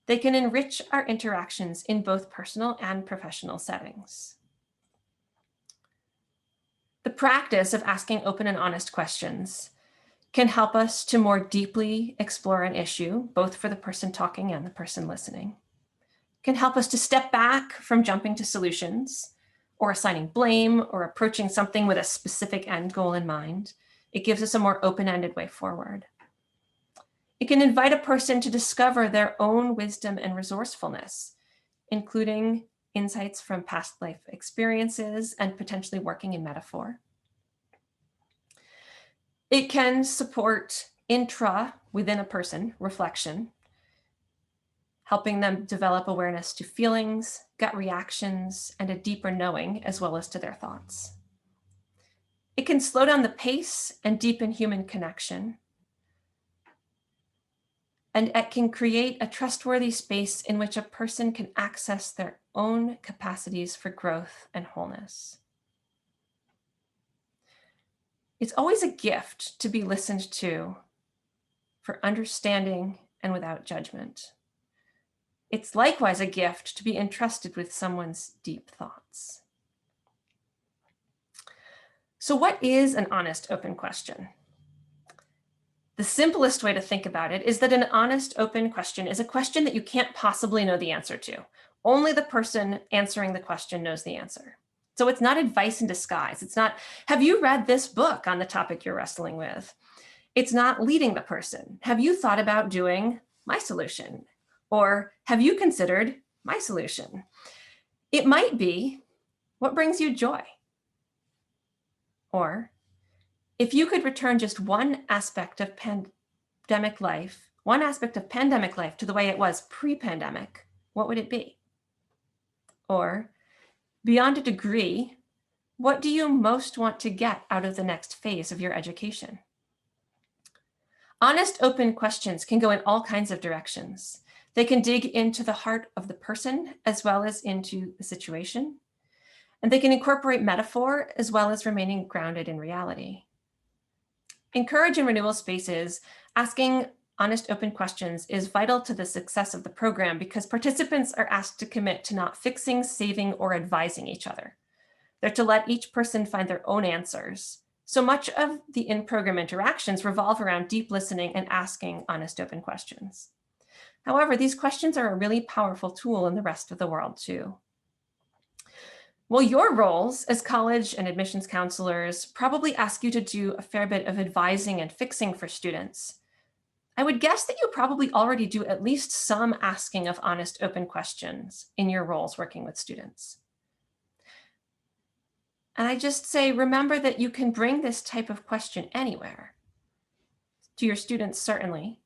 they can enrich our interactions in both personal and professional settings. The practice of asking open and honest questions can help us to more deeply explore an issue, both for the person talking and the person listening. Can help us to step back from jumping to solutions or assigning blame or approaching something with a specific end goal in mind. It gives us a more open-ended way forward. It can invite a person to discover their own wisdom and resourcefulness, including insights from past life experiences and potentially working in metaphor. It can support within a person, reflection, helping them develop awareness to feelings, gut reactions, and a deeper knowing, as well as to their thoughts. It can slow down the pace and deepen human connection. And it can create a trustworthy space in which a person can access their own capacities for growth and wholeness. It's always a gift to be listened to for understanding and without judgment. It's likewise a gift to be entrusted with someone's deep thoughts. So what is an honest, open question? The simplest way to think about it is that an honest, open question is a question that you can't possibly know the answer to. Only the person answering the question knows the answer. So it's not advice in disguise. It's not, have you read this book on the topic you're wrestling with? It's not leading the person. Have you thought about doing my solution? Or have you considered my solution? It might be, what brings you joy? Or, if you could return just one aspect of pandemic life to the way it was pre-pandemic, what would it be? Or, beyond a degree, what do you most want to get out of the next phase of your education? Honest, open questions can go in all kinds of directions. They can dig into the heart of the person as well as into the situation. And they can incorporate metaphor as well as remaining grounded in reality. In Courage and Renewal spaces, asking honest, open questions is vital to the success of the program because participants are asked to commit to not fixing, saving, or advising each other. They're to let each person find their own answers. So much of the in-program interactions revolve around deep listening and asking honest, open questions. However, these questions are a really powerful tool in the rest of the world too. Well, your roles as college and admissions counselors probably ask you to do a fair bit of advising and fixing for students. I would guess that you probably already do at least some asking of honest, open questions in your roles working with students. And I just say, remember that you can bring this type of question anywhere. To your students, certainly,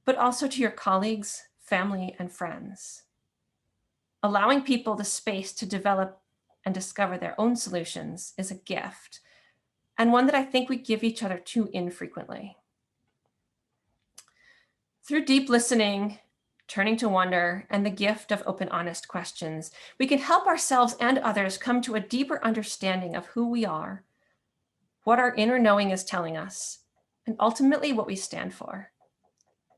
but also to your colleagues, family, and friends. Allowing people the space to develop and discover their own solutions is a gift, and one that I think we give each other too infrequently. Through deep listening, turning to wonder, and the gift of open, honest questions, we can help ourselves and others come to a deeper understanding of who we are, what our inner knowing is telling us, and ultimately what we stand for.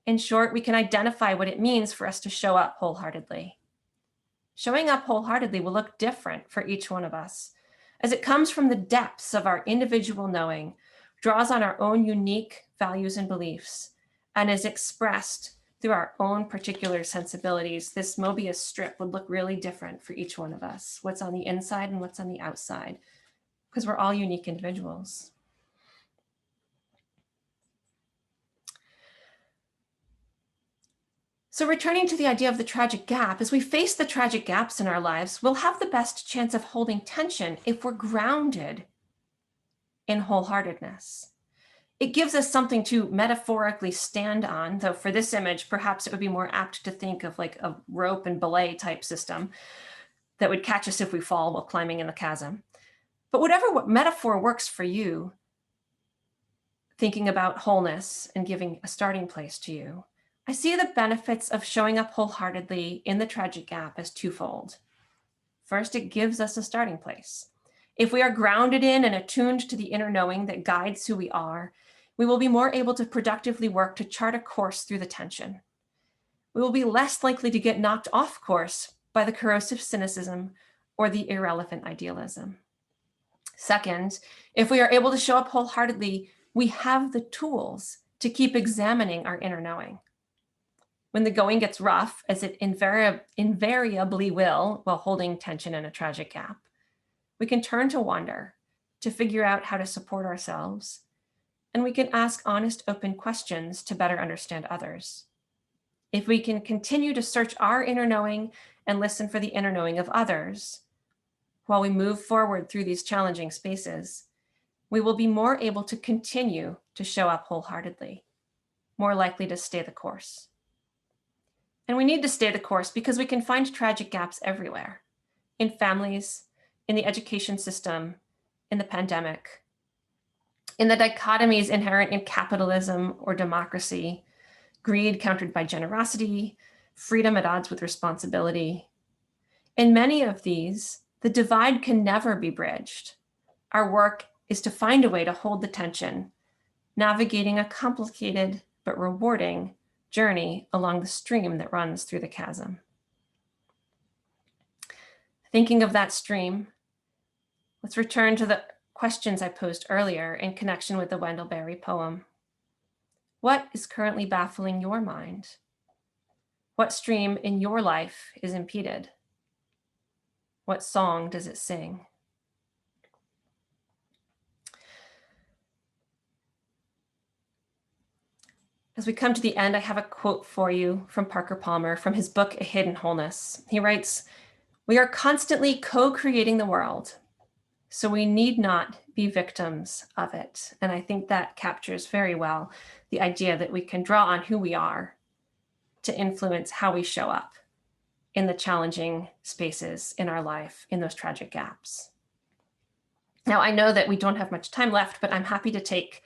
In short, we can identify what it means for us to show up wholeheartedly. Showing up wholeheartedly will look different for each one of us, as it comes from the depths of our individual knowing, draws on our own unique values and beliefs, and is expressed through our own particular sensibilities, this Mobius strip would look really different for each one of us, what's on the inside and what's on the outside, because we're all unique individuals. So returning to the idea of the tragic gap, as we face the tragic gaps in our lives, we'll have the best chance of holding tension if we're grounded in wholeheartedness. It gives us something to metaphorically stand on, though for this image, perhaps it would be more apt to think of like a rope and belay type system that would catch us if we fall while climbing in the chasm. But whatever metaphor works for you, thinking about wholeness and giving a starting place to you, I see the benefits of showing up wholeheartedly in the tragic gap as twofold. First, it gives us a starting place. If we are grounded in and attuned to the inner knowing that guides who we are, we will be more able to productively work to chart a course through the tension. We will be less likely to get knocked off course by the corrosive cynicism or the irrelevant idealism. Second, if we are able to show up wholeheartedly, we have the tools to keep examining our inner knowing. When the going gets rough, as it invariably will while holding tension in a tragic gap, we can turn to wonder to figure out how to support ourselves, and we can ask honest, open questions to better understand others. If we can continue to search our inner knowing and listen for the inner knowing of others, while we move forward through these challenging spaces, we will be more able to continue to show up wholeheartedly, more likely to stay the course. And we need to stay the course because we can find tragic gaps everywhere, in families, in the education system, in the pandemic, in the dichotomies inherent in capitalism or democracy, greed countered by generosity, freedom at odds with responsibility. In many of these, the divide can never be bridged. Our work is to find a way to hold the tension, navigating a complicated but rewarding journey along the stream that runs through the chasm. Thinking of that stream, let's return to the questions I posed earlier in connection with the Wendell Berry poem. What is currently baffling your mind? What stream in your life is impeded? What song does it sing? As we come to the end, I have a quote for you from Parker Palmer from his book, A Hidden Wholeness. He writes, "We are constantly co-creating the world, so we need not be victims of it." And I think that captures very well the idea that we can draw on who we are to influence how we show up in the challenging spaces in our life, in those tragic gaps. Now, I know that we don't have much time left, but I'm happy to take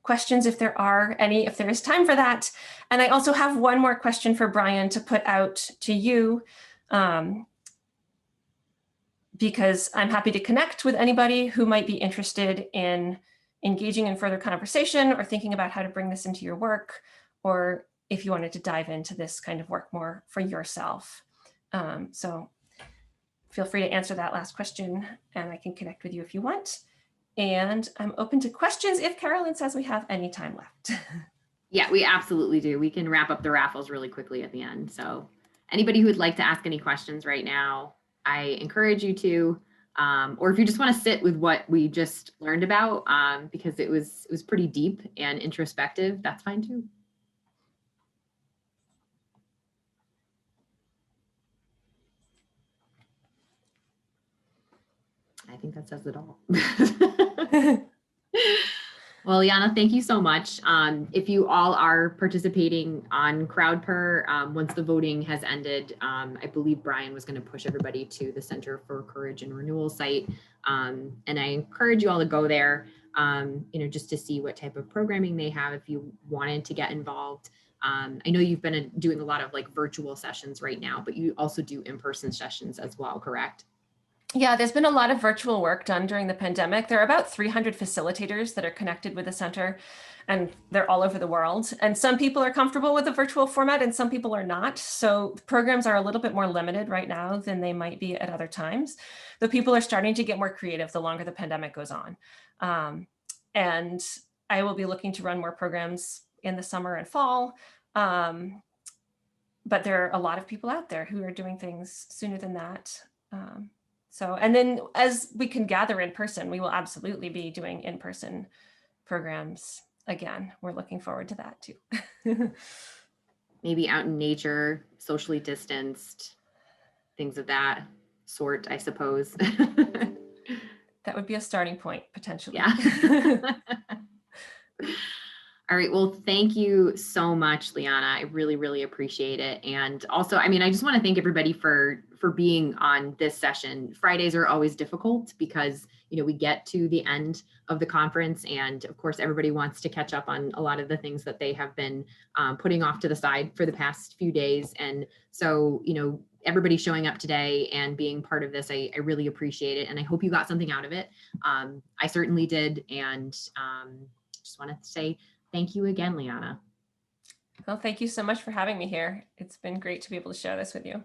questions if there are any, if there is time for that. And I also have one more question for Brian to put out to you, because I'm happy to connect with anybody who might be interested in engaging in further conversation or thinking about how to bring this into your work, or if you wanted to dive into this kind of work more for yourself. So feel free to answer that last question, and I can connect with you if you want. And I'm open to questions if Carolyn says we have any time left. Yeah, we absolutely do. We can wrap up the raffles really quickly at the end. So anybody who would like to ask any questions right now, I encourage you to, or if you just want to sit with what we just learned about, because it was pretty deep and introspective, that's fine too. I think that says it all. Well, Liana, thank you so much. If you all are participating on CrowdPer, once the voting has ended, I believe Brian was going to push everybody to the Center for Courage and Renewal site. And I encourage you all to go there, just to see what type of programming they have if you wanted to get involved. I know you've been doing a lot of like virtual sessions right now, but you also do in-person sessions as well, correct? Yeah, there's been a lot of virtual work done during the pandemic. There are about 300 facilitators that are connected with the center, and they're all over the world. And some people are comfortable with the virtual format and some people are not. So programs are a little bit more limited right now than they might be at other times. Though people are starting to get more creative the longer the pandemic goes on. And I will be looking to run more programs in the summer and fall. but there are a lot of people out there who are doing things sooner than that. And then as we can gather in person, we will absolutely be doing in-person programs again. We're looking forward to that too. Maybe out in nature, socially distanced, things of that sort, I suppose. That would be a starting point, potentially. Yeah. All right. Well, thank you so much, Liana. I really, really appreciate it. And also, I mean, I just want to thank everybody for being on this session. Fridays are always difficult because, you know, we get to the end of the conference, and of course, everybody wants to catch up on a lot of the things that they have been putting off to the side for the past few days. And so, you know, everybody showing up today and being part of this, I really appreciate it. And I hope you got something out of it. I certainly did. And just want to say thank you again, Liana. Well, thank you so much for having me here. It's been great to be able to share this with you.